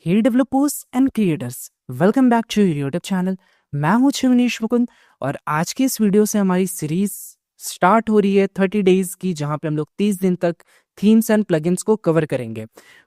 Hey developers and creators, welcome back to YouTube channel. मैं हूं शिवनीश मुकुंद और आज की इस वीडियो से हमारी सीरीज स्टार्ट हो रही है 30 डेज की, जहां पे हम लोग 30 दिन तक थीम्स एंड प्लगइन्स को कवर करेंगे।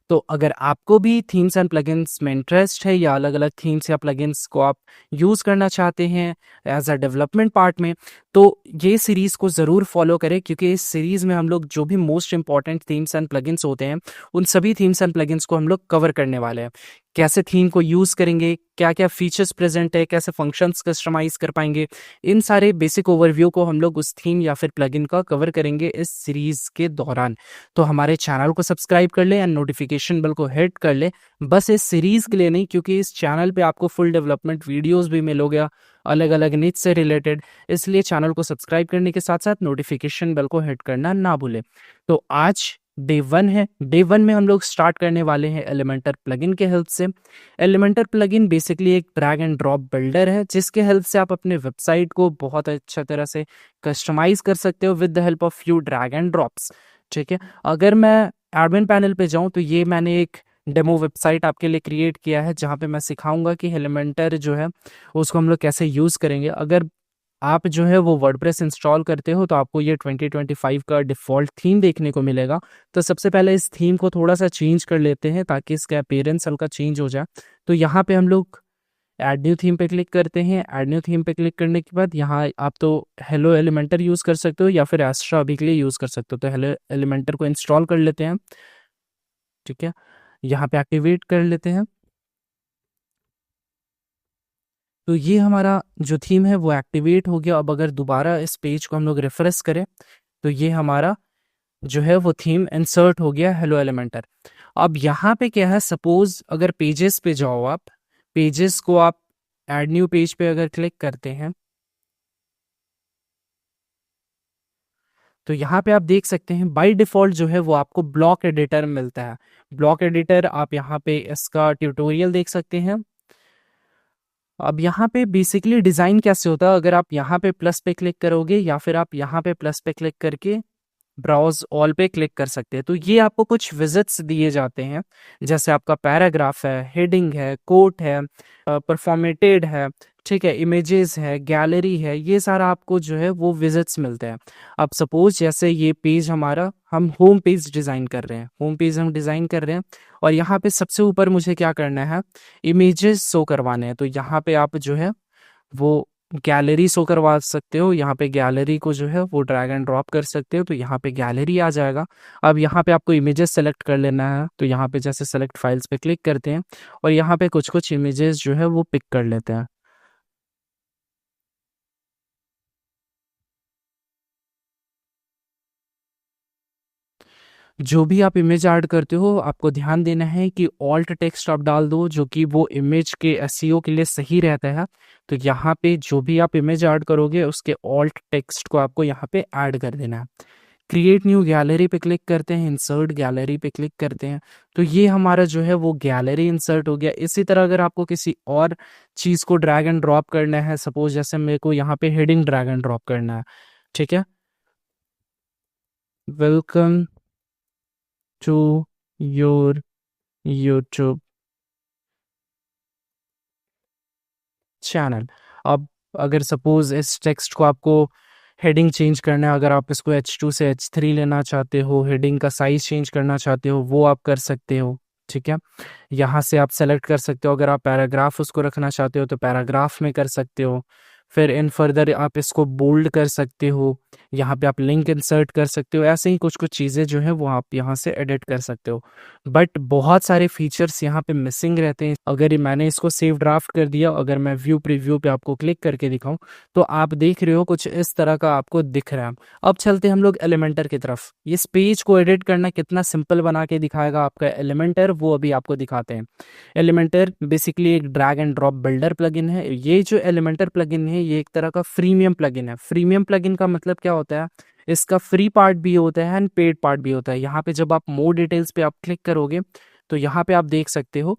तो अगर आपको भी थीम्स एंड प्लगइन्स में इंटरेस्ट है या अलग अलग थीम्स या प्लगइन्स को आप यूज़ करना चाहते हैं एज अ डेवलपमेंट पार्ट में, तो ये सीरीज़ को ज़रूर फॉलो करें, क्योंकि इस सीरीज़ में हम लोग जो भी most important themes and plugins होते हैं उन सभी थीम्स एंड प्लगइन्स को हम लोग कवर करने वाले हैं। कैसे थीम को यूज़ करेंगे, क्या क्या फीचर्स प्रेजेंट है, कैसे फंक्शंस कस्टमाइज कर पाएंगे, इन सारे बेसिक ओवरव्यू को हम लोग उस थीम या फिर प्लगइन का कवर करेंगे इस सीरीज़ के दौरान। तो हमारे चैनल को सब्सक्राइब कर ले एंड नोटिफिकेशन बेल को हिट कर ले, बस इस सीरीज़ के लिए नहीं, क्योंकि इस चैनल पे आपको फुल डेवलपमेंट वीडियोज़ भी मिलोगे अलग अलग नीड्स से रिलेटेड। इसलिए चैनल को सब्सक्राइब करने के साथ साथ नोटिफिकेशन बेल को हिट करना ना भूलें। तो आज डे 1 है। डे 1 में हम लोग स्टार्ट करने वाले हैं एलिमेंटर प्लगइन के हेल्प से। एलिमेंटर प्लगइन बेसिकली एक ड्रैग एंड ड्रॉप बिल्डर है, जिसके हेल्प से आप अपने वेबसाइट को बहुत अच्छा तरह से कस्टमाइज कर सकते हो with the help of few drag and drops. ठीक है, अगर मैं एडमिन पैनल पे जाऊं तो ये मैंने एक डेमो वेबसाइट आपके लिए क्रिएट किया है, जहां पे मैं सिखाऊंगा कि एलिमेंटर जो है उसको हम लोग कैसे यूज़ करेंगे। अगर आप जो है वो वर्डप्रेस इंस्टॉल करते हो तो आपको ये 2025 का डिफ़ॉल्ट थीम देखने को मिलेगा। तो सबसे पहले इस थीम को थोड़ा सा चेंज कर लेते हैं ताकि इसका अपीयरेंस हल्का चेंज हो जाए। तो यहाँ पे हम लोग ऐड न्यू थीम पे क्लिक करते हैं। ऐड न्यू थीम पे क्लिक करने के बाद यहाँ आप तो हेलो एलिमेंटर यूज़ कर सकते हो या फिर एस्ट्रा अभी के लिए यूज़ कर सकते हो। तो हेलो एलिमेंटर को इंस्टॉल कर लेते हैं। ठीक है, यहाँ पे एक्टिवेट कर लेते हैं। तो ये हमारा जो थीम है वो एक्टिवेट हो गया। अब अगर दोबारा इस पेज को हम लोग रिफ्रेश करें तो ये हमारा जो है वो थीम इंसर्ट हो गया हेलो एलिमेंटर। अब यहाँ पे क्या है, सपोज अगर पेजेस पे जाओ आप, पेजेस को आप ऐड न्यू पेज पे अगर क्लिक करते हैं तो यहाँ पे आप देख सकते हैं बाय डिफ़ॉल्ट जो है वो आपको ब्लॉक एडिटर मिलता है। ब्लॉक एडिटर आप यहाँ पे इसका ट्यूटोरियल देख सकते हैं। अब यहाँ पे बेसिकली डिज़ाइन कैसे होता है, अगर आप यहाँ पे प्लस पे क्लिक करोगे या फिर आप यहाँ पे प्लस पे क्लिक करके ब्राउज ऑल पे क्लिक कर सकते हैं, तो ये आपको कुछ विजिट्स दिए जाते हैं। जैसे आपका पैराग्राफ है, हेडिंग है, कोट है, परफॉर्मेटेड है, ठीक है, इमेजेस है, गैलरी है, ये सारा आपको जो है वो विजिट्स मिलते हैं। अब सपोज जैसे ये पेज हमारा, हम होम पेज डिज़ाइन कर रहे हैं, होम पेज हम डिज़ाइन कर रहे हैं और यहाँ पे सबसे ऊपर मुझे क्या करना है, इमेजेस शो करवाने हैं। तो यहाँ पे आप जो है वो गैलरी शो करवा सकते हो। यहाँ पे गैलरी को जो है वो ड्रैग एंड ड्रॉप कर सकते हो, तो यहाँ पे गैलरी आ जाएगा। अब यहाँ पे आपको इमेजेस सेलेक्ट कर लेना है, तो यहाँ पे जैसे सेलेक्ट फाइल्स पे क्लिक करते हैं और यहाँ पे कुछ कुछ इमेजेस जो है वो पिक कर लेते हैं। जो भी आप इमेज ऐड करते हो आपको ध्यान देना है कि ऑल्ट टेक्स्ट आप डाल दो, जो कि वो इमेज के एसईओ के लिए सही रहता है। तो यहाँ पे जो भी आप इमेज ऐड करोगे उसके ऑल्ट टेक्स्ट को आपको यहाँ पे ऐड कर देना है। क्रिएट न्यू गैलरी पे क्लिक करते हैं, इंसर्ट गैलरी पे क्लिक करते हैं, तो ये हमारा जो है वो गैलरी इंसर्ट हो गया। इसी तरह अगर आपको किसी और चीज़ को ड्रैग एंड ड्रॉप करना है, सपोज जैसे मेरे को यहाँ पे हेडिंग ड्रैग एंड ड्रॉप करना है, ठीक है, welcome to your YouTube channel. अब अगर सपोज इस टेक्स्ट को आपको हेडिंग चेंज करना है, अगर आप इसको H2 से H3 लेना चाहते हो, हेडिंग का साइज चेंज करना चाहते हो, वो आप कर सकते हो। ठीक है, यहाँ से आप सेलेक्ट कर सकते हो। अगर आप पैराग्राफ उसको रखना चाहते हो तो पैराग्राफ में कर सकते हो। फिर इन फर्दर आप इसको बोल्ड कर सकते हो, यहाँ पे आप लिंक इंसर्ट कर सकते हो। ऐसे ही कुछ कुछ चीज़ें जो है वो आप यहाँ से एडिट कर सकते हो। बट बहुत सारे फीचर्स यहाँ पे मिसिंग रहते हैं। अगर ये मैंने इसको सेव ड्राफ्ट कर दिया, अगर मैं व्यू प्रीव्यू पे आपको क्लिक करके दिखाऊं तो आप देख रहे हो कुछ इस तरह का आपको दिख रहा है। अब चलते हैं हम लोग एलिमेंटर की तरफ। इस पेज को एडिट करना कितना सिंपल बना के दिखाएगा आपका एलिमेंटर, वो अभी आपको दिखाते हैं। एलिमेंटर बेसिकली एक drag and drop builder plugin है। ये जो एलिमेंटर प्लगइन है ये एक तरह का फ्रीमियम प्लगइन है। फ्रीमियम प्लगइन का मतलब क्या होता है, इसका फ्री पार्ट भी होता है एंड पेड पार्ट भी होता है। यहाँ पे जब आप मोर डिटेल्स पे आप क्लिक करोगे तो यहाँ पे आप देख सकते हो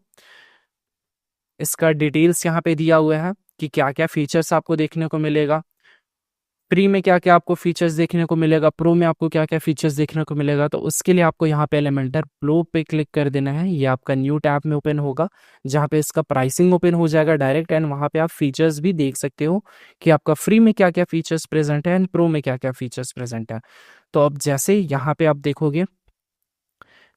इसका डिटेल्स यहाँ पे दिया हुआ है कि क्या क्या फीचर्स आपको देखने को मिलेगा। फ्री में क्या क्या आपको फीचर्स देखने को मिलेगा, प्रो में आपको क्या क्या फीचर्स देखने को मिलेगा, तो उसके लिए आपको यहाँ पे एलिमेंटर प्रो पे क्लिक कर देना है। ये आपका न्यू टैब में ओपन होगा जहाँ पे इसका प्राइसिंग ओपन हो जाएगा डायरेक्ट, एंड वहाँ पे आप फीचर्स भी देख सकते हो कि आपका फ्री में क्या क्या फीचर्स प्रेजेंट है एंड प्रो में क्या क्या फीचर्स प्रेजेंट है। तो अब जैसे यहाँ पे आप देखोगे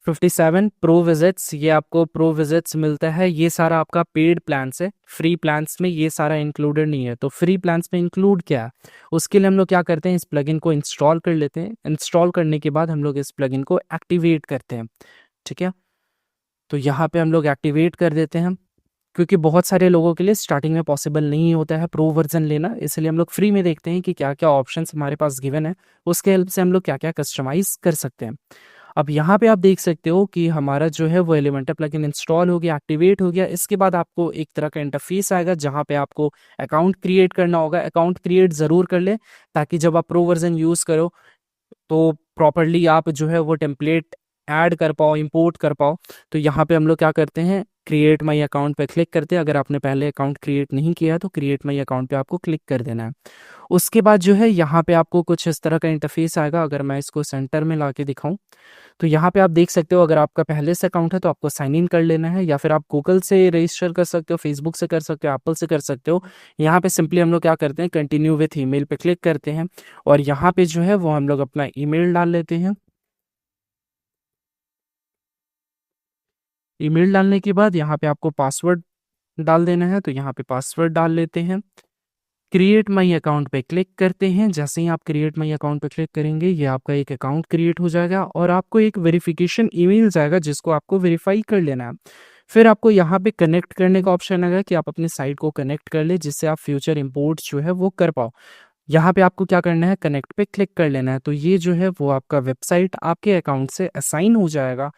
57 प्रो विजिट्स, ये आपको प्रो विजिट्स मिलता है। ये सारा आपका पेड प्लान्स है, फ्री प्लान्स में ये सारा इंक्लूडेड नहीं है। तो फ्री प्लान्स में इंक्लूड क्या है, उसके लिए हम लोग क्या करते हैं, इस प्लगइन को इंस्टॉल कर लेते हैं। इंस्टॉल करने के बाद हम लोग इस प्लगइन को एक्टिवेट करते हैं। ठीक है, तो यहाँ पे हम लोग एक्टिवेट कर देते हैं, क्योंकि बहुत सारे लोगों के लिए स्टार्टिंग में पॉसिबल नहीं होता है प्रो वर्जन लेना, इसलिए हम लोग फ्री में देखते हैं कि क्या क्या ऑप्शंस हमारे पास गिवन है, उसके हेल्प से हम लोग क्या क्या कस्टमाइज कर सकते हैं। अब यहाँ पे आप देख सकते हो कि हमारा जो है वो एलिमेंटर प्लगइन इंस्टॉल हो गया, एक्टिवेट हो गया। इसके बाद आपको एक तरह का इंटरफेस आएगा जहाँ पे आपको अकाउंट क्रिएट करना होगा। अकाउंट क्रिएट ज़रूर कर ले, ताकि जब आप प्रो वर्जन यूज़ करो तो प्रॉपरली आप जो है वो टेम्पलेट ऐड कर पाओ, इंपोर्ट कर पाओ। तो यहाँ पे हम लोग क्या करते हैं, क्रिएट माई अकाउंट पे क्लिक करते हैं। अगर आपने पहले अकाउंट क्रिएट नहीं किया तो क्रिएट माई अकाउंट पे आपको क्लिक कर देना है। उसके बाद जो है यहाँ पे आपको कुछ इस तरह का इंटरफेस आएगा। अगर मैं इसको सेंटर में ला के दिखाऊं तो यहाँ पे आप देख सकते हो, अगर आपका पहले से अकाउंट है तो आपको साइन इन कर लेना है, या फिर आप गूगल से रजिस्टर कर सकते हो, फेसबुक से कर सकते हो, एप्पल से कर सकते हो। यहाँ पे सिंपली हम लोग क्या करते हैं, कंटिन्यू विथ ईमेल पे क्लिक करते हैं, और यहाँ पे जो है वो हम लोग अपना ईमेल डाल लेते हैं। ईमेल डालने के बाद यहाँ पे आपको पासवर्ड डाल देना है, तो यहाँ पे पासवर्ड डाल लेते हैं। क्रिएट माई अकाउंट पे क्लिक करते हैं। जैसे ही आप क्रिएट माई अकाउंट पे क्लिक करेंगे, ये आपका एक अकाउंट क्रिएट हो जाएगा और आपको एक वेरिफिकेशन ईमेल जाएगा जिसको आपको वेरीफाई कर लेना है। फिर आपको यहाँ पे कनेक्ट करने का ऑप्शन आएगा कि आप अपनी साइट को कनेक्ट कर ले, जिससे आप फ्यूचर इंपोर्ट जो है वो कर पाओ। यहाँ पे आपको क्या करना है, कनेक्ट पे क्लिक कर लेना है। तो ये जो है वो आपका वेबसाइट आपके अकाउंट से असाइन हो जाएगा।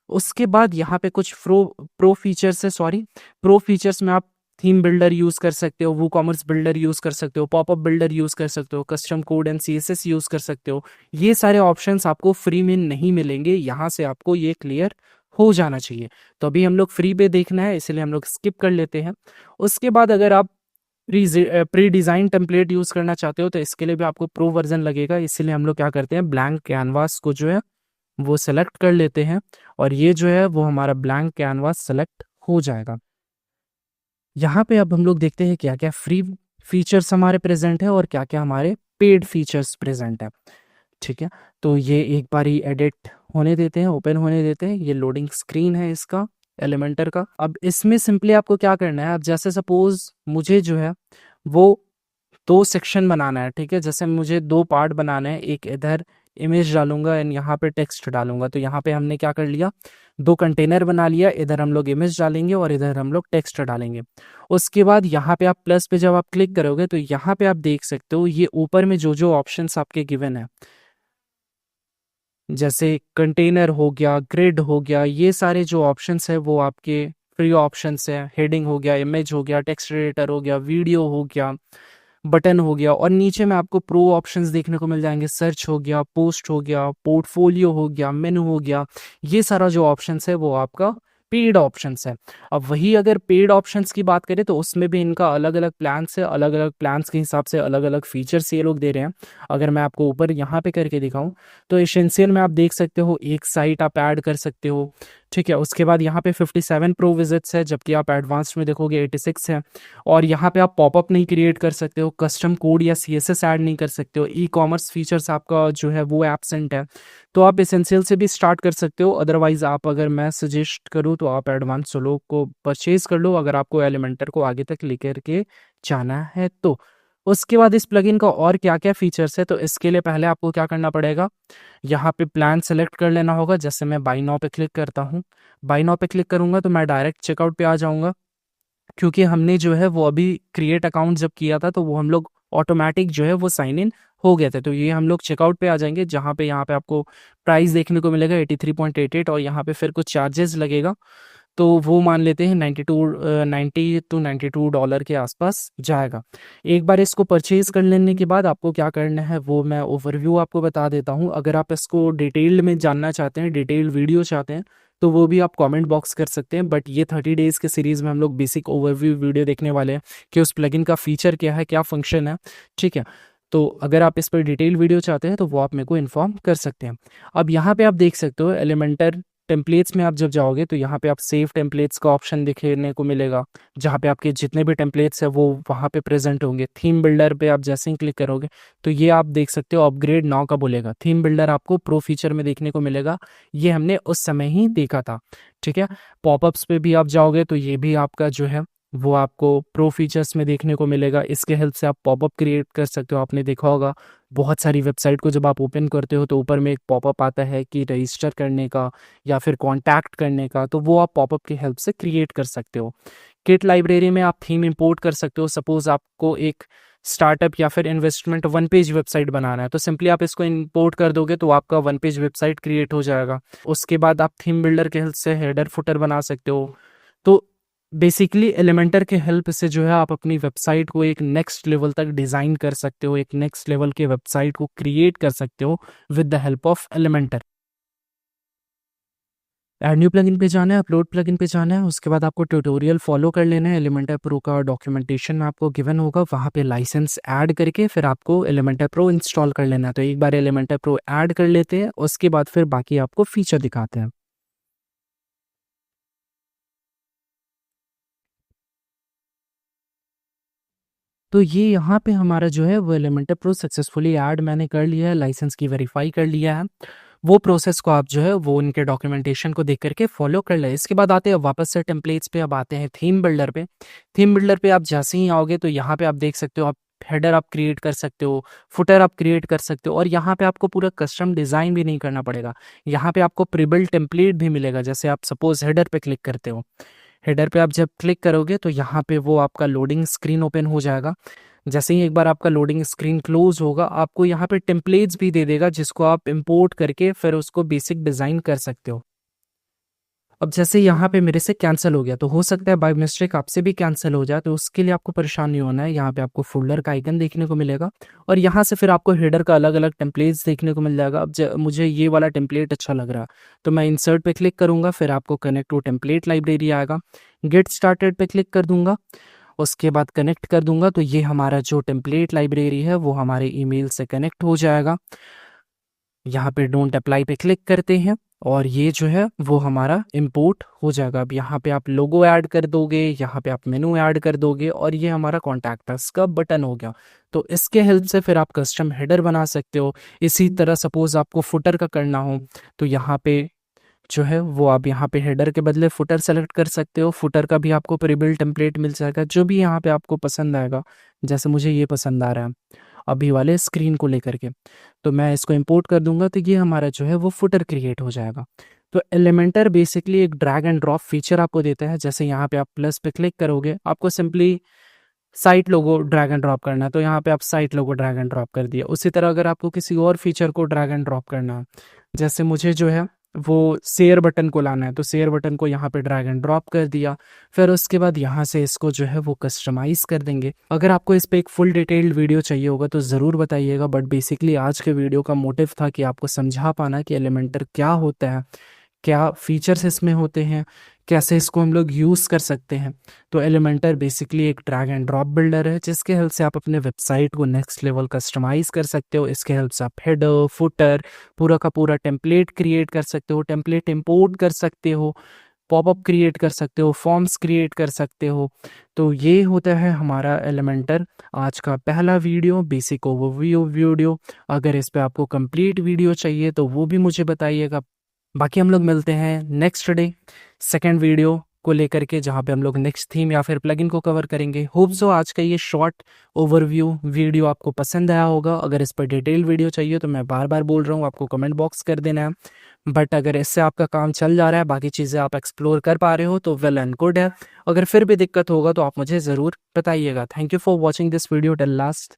उसके बाद यहाँ पे कुछ प्रो फीचर्स है, सॉरी, प्रो फीचर्स में आप थीम बिल्डर यूज कर सकते हो, वो कॉमर्स बिल्डर यूज कर सकते हो, पॉपअप बिल्डर यूज कर सकते हो, custom code and CSS use कर सकते हो। ये सारे ऑप्शंस आपको फ्री में नहीं मिलेंगे, यहाँ से आपको ये क्लियर हो जाना चाहिए। तो अभी हम लोग फ्री पे देखना है, इसलिए हम लोग स्किप कर लेते हैं। उसके बाद अगर आप प्री डिज़ाइन टेम्पलेट यूज़ करना चाहते हो तो इसके लिए भी आपको प्रो वर्जन लगेगा। इसलिए हम लोग क्या करते हैं, ब्लैंक कैनवास को जो है वो सेलेक्ट कर लेते हैं, और ये जो है वो हमारा ब्लैंक कैनवास सेलेक्ट हो जाएगा। यहाँ पे अब हम लोग देखते हैं क्या क्या फ्री फीचर्स हमारे प्रेजेंट है और क्या क्या हमारे पेड फीचर्स प्रेजेंट है। ठीक है, तो ये एक बार ही एडिट होने देते हैं, ओपन होने देते हैं। ये लोडिंग स्क्रीन है इसका एलिमेंटर का। अब इसमें सिंपली आपको क्या करना है, अब जैसे सपोज मुझे जो है वो दो सेक्शन बनाना है। ठीक है, जैसे मुझे दो पार्ट बनाना है, एक इधर इमेज डालूंगा एंड यहाँ पे टेक्स्ट डालूंगा। तो यहाँ पे हमने क्या कर लिया, दो कंटेनर बना लिया, इधर हम लोग इमेज डालेंगे और इधर हम लोग टेक्स्ट डालेंगे। उसके बाद यहाँ पे आप प्लस पे जब आप क्लिक करोगे तो यहाँ पे आप देख सकते हो ये ऊपर में जो जो ऑप्शंस आपके गिवन है, जैसे कंटेनर हो गया, ग्रिड हो गया, ये सारे जो ऑप्शंस है वो आपके फ्री ऑप्शंस है। हेडिंग हो गया, इमेज हो गया, टेक्स्ट एडिटर हो गया, वीडियो हो गया, बटन हो गया, और नीचे में आपको प्रो ऑप्शंस देखने को मिल जाएंगे। सर्च हो गया, पोस्ट हो गया, पोर्टफोलियो हो गया, मेनू हो गया। ये सारा जो ऑप्शंस है वो आपका पेड ऑप्शंस है। अब वही अगर पेड ऑप्शंस की बात करें तो उसमें भी इनका अलग अलग प्लान्स है, अलग अलग प्लान्स के हिसाब से अलग अलग फीचर्स ये लोग दे रहे हैं। अगर मैं आपको ऊपर यहाँ पे करके दिखाऊं तो एसेंशियल में आप देख सकते हो एक साइट आप ऐड कर सकते हो। ठीक है, उसके बाद यहाँ पे 57 प्रो विजिट्स है, जबकि आप एडवांस्ड में देखोगे 86 है। और यहाँ पे आप पॉपअप नहीं क्रिएट कर सकते हो, कस्टम कोड या सीएसएस ऐड नहीं कर सकते हो, ई कॉमर्स फीचर्स आपका जो है वो एब्सेंट है। तो आप एसेंशियल से भी स्टार्ट कर सकते हो। अदरवाइज आप, अगर मैं सजेस्ट करूँ तो आप एडवांस सोलो को परचेज कर लो, अगर आपको एलिमेंटर को आगे तक लेकर के जाना है तो। उसके बाद इस प्लगइन का और क्या क्या फीचर्स है, तो इसके लिए पहले आपको क्या करना पड़ेगा, यहाँ पे प्लान सेलेक्ट कर लेना होगा। जैसे मैं बाय नाउ पे क्लिक करता हूँ, बाय नाउ पे क्लिक करूंगा तो मैं डायरेक्ट चेकआउट पे आ जाऊंगा, क्योंकि हमने जो है वो अभी क्रिएट अकाउंट जब किया था तो वो हम लोग ऑटोमेटिक जो है वो साइन इन हो गए थे। तो ये हम लोग चेकआउट पे आ जाएंगे, जहाँ पे यहाँ पे आपको प्राइस देखने को मिलेगा 83.88, और यहाँ पे फिर कुछ चार्जेस लगेगा। तो वो मान लेते हैं 90 टू 92 डॉलर के आसपास जाएगा। एक बार इसको परचेज कर लेने के बाद आपको क्या करना है वो मैं ओवरव्यू आपको बता देता हूँ। अगर आप इसको डिटेल्ड में जानना चाहते हैं, डिटेल्ड वीडियो चाहते हैं, तो वो भी आप कमेंट बॉक्स कर सकते हैं। बट ये 30 डेज़ के सीरीज़ में हम लोग बेसिक ओवरव्यू वीडियो देखने वाले हैं कि उस प्लगइन का फीचर क्या है, क्या फंक्शन है। ठीक है, तो अगर आप इस पर डिटेल वीडियो चाहते हैं तो वो आप मेरे को इन्फॉर्म कर सकते हैं। अब यहाँ पे आप देख सकते हो एलिमेंटर टेम्पलेट्स में आप जब जाओगे तो यहाँ पे आप सेव टेम्पलेट्स का ऑप्शन दिखने को मिलेगा, जहाँ पे आपके जितने भी टेम्पलेट्स है वो वहाँ पे प्रेजेंट होंगे। थीम बिल्डर पे आप जैसे ही क्लिक करोगे तो ये आप देख सकते हो अपग्रेड नाउ का बोलेगा। थीम बिल्डर आपको प्रो फीचर में देखने को मिलेगा, ये हमने उस समय ही देखा था। ठीक है, पॉपअप्स पे भी आप जाओगे तो ये भी आपका जो है वो आपको प्रो फीचर्स में देखने को मिलेगा। इसके हेल्प से आप पॉपअप क्रिएट कर सकते हो। आपने देखा होगा बहुत सारी वेबसाइट को जब आप ओपन करते हो तो ऊपर में एक पॉपअप आता है कि रजिस्टर करने का या फिर कॉन्टैक्ट करने का, तो वो आप पॉपअप की हेल्प से क्रिएट कर सकते हो। किट लाइब्रेरी में आप थीम इंपोर्ट कर सकते हो। सपोज आपको एक स्टार्टअप या फिर इन्वेस्टमेंट वन पेज वेबसाइट बनाना है तो सिंपली आप इसको इंपोर्ट कर दोगे तो आपका वन पेज वेबसाइट क्रिएट हो जाएगा। उसके बाद आप थीम बिल्डर के हेल्प से हेडर फुटर बना सकते हो। तो बेसिकली एलिमेंटर के हेल्प से जो है आप अपनी वेबसाइट को एक नेक्स्ट लेवल तक डिज़ाइन कर सकते हो, एक नेक्स्ट लेवल के वेबसाइट को क्रिएट कर सकते हो with the help of Elementor. Add new plugin पे जाना है, अपलोड प्लगइन पे जाना है, उसके बाद आपको ट्यूटोरियल फॉलो कर लेना है। एलिमेंटर प्रो का डॉक्यूमेंटेशन आपको गिवन होगा, वहाँ पे लाइसेंस ऐड करके फिर आपको एलिमेंटर प्रो इंस्टॉल कर लेना है। तो एक बार एलिमेंटर प्रो ऐड कर लेते हैं, उसके बाद फिर बाकी आपको फीचर दिखाते हैं। तो ये यहाँ पे हमारा जो है वो एलिमेंटर प्रो सक्सेसफुली ऐड मैंने कर लिया है, लाइसेंस की वेरीफाई कर लिया है। वो प्रोसेस को आप जो है वो उनके डॉक्यूमेंटेशन को देख करके फॉलो कर ले। इसके बाद आते हैं वापस से टेम्पलेट्स पे, अब आते हैं थीम बिल्डर पे। थीम बिल्डर पे आप जैसे ही आओगे तो यहाँ पे आप देख सकते हो, आप हेडर आप क्रिएट कर सकते हो, फुटर आप क्रिएट कर सकते हो, और यहाँ पे आपको पूरा कस्टम डिज़ाइन भी नहीं करना पड़ेगा। यहाँ पे आपको प्रीबिल्ट टेम्पलेट भी मिलेगा। जैसे आप सपोज हेडर पे क्लिक करते हो, हेडर पे आप जब क्लिक करोगे तो यहाँ पे वो आपका लोडिंग स्क्रीन ओपन हो जाएगा। जैसे ही एक बार आपका लोडिंग स्क्रीन क्लोज होगा आपको यहाँ पे टेम्पलेट्स भी दे देगा, जिसको आप इंपोर्ट करके फिर उसको बेसिक डिज़ाइन कर सकते हो। अब जैसे यहाँ पे मेरे से कैंसिल हो गया, तो हो सकता है बाय मिस्टेक आपसे भी कैंसिल हो जाए, तो उसके लिए आपको परेशान नहीं होना है। यहाँ पे आपको फोल्डर का आइकन देखने को मिलेगा और यहाँ से फिर आपको हेडर का अलग अलग टेम्पलेट्स देखने को मिल जाएगा। अब मुझे ये वाला टेम्पलेट अच्छा लग रहा है तो मैं इंसर्ट पे क्लिक करूँगा, फिर आपको कनेक्ट टू टेम्पलेट लाइब्रेरी आएगा। गेट स्टार्टेड पे क्लिक कर दूंगा, उसके बाद कनेक्ट कर दूंगा तो ये हमारा जो टेम्पलेट लाइब्रेरी है वो हमारे ईमेल से कनेक्ट हो जाएगा। यहाँ पे डोंट अप्लाई पे क्लिक करते हैं और ये जो है वो हमारा इंपोर्ट हो जाएगा। अब यहाँ पे आप लोगो ऐड कर दोगे, यहाँ पे आप मेनू ऐड कर दोगे और ये हमारा कॉन्टैक्ट अस का बटन हो गया। तो इसके हेल्प से फिर आप कस्टम हेडर बना सकते हो। इसी तरह सपोज आपको फुटर का करना हो तो यहाँ पे जो है वो आप यहाँ पे हेडर के बदले फुटर सेलेक्ट कर सकते हो। फुटर का भी आपको प्रीबिल्ट टेम्पलेट मिल जाएगा, जो भी यहाँ पे आपको पसंद आएगा। जैसे मुझे ये पसंद आ रहा है अभी वाले स्क्रीन को लेकर के, तो मैं इसको इंपोर्ट कर दूंगा तो ये हमारा जो है वो फुटर क्रिएट हो जाएगा। तो एलिमेंटर बेसिकली एक ड्रैग एंड ड्रॉप फीचर आपको देता है। जैसे यहाँ पे आप प्लस पे क्लिक करोगे, आपको simply site logo drag and drop करना है तो यहाँ पे आप site logo drag and drop कर दिया। उसी तरह अगर आपको किसी और फीचर को ड्रैग एंड ड्रॉप करना है, जैसे मुझे जो है वो शेयर बटन को लाना है तो शेयर बटन को यहाँ पे ड्रैग एंड ड्रॉप कर दिया। फिर उसके बाद यहाँ से इसको जो है वो कस्टमाइज कर देंगे। अगर आपको इस पे एक फुल डिटेल्ड वीडियो चाहिए होगा तो ज़रूर बताइएगा, बट बेसिकली आज के वीडियो का मोटिव था कि आपको समझा पाना कि एलिमेंटर क्या होता है, क्या फीचर्स इसमें होते हैं, कैसे इसको हम लोग यूज़ कर सकते हैं। तो एलिमेंटर बेसिकली एक ड्रैग एंड ड्रॉप बिल्डर है जिसके हेल्प से आप अपने वेबसाइट को नेक्स्ट लेवल कस्टमाइज कर सकते हो। इसके हेल्प से आप हेडर फुटर पूरा का पूरा टेम्पलेट क्रिएट कर सकते हो, टेम्पलेट इंपोर्ट कर सकते हो, पॉपअप क्रिएट कर सकते हो, फॉर्म्स क्रिएट कर सकते हो। तो ये होता है हमारा एलिमेंटर आज का पहला वीडियो, बेसिक ओवरव्यू वीडियो। अगर इस पे आपको कंप्लीट वीडियो चाहिए तो वो भी मुझे बताइएगा। बाकी हम लोग मिलते हैं नेक्स्ट डे सेकेंड वीडियो को लेकर के, जहाँ पे हम लोग नेक्स्ट थीम या फिर प्लगइन को कवर करेंगे। होप सो आज का ये शॉर्ट ओवरव्यू वीडियो आपको पसंद आया होगा। अगर इस पर डिटेल वीडियो चाहिए तो मैं बार बार बोल रहा हूँ आपको कमेंट बॉक्स कर देना है, बट अगर इससे आपका काम चल जा रहा है, बाकी चीज़ें आप एक्सप्लोर कर पा रहे हो तो वेल एंड गुड है। अगर फिर भी दिक्कत होगा तो आप मुझे ज़रूर बताइएगा। Thank you for watching this video till last.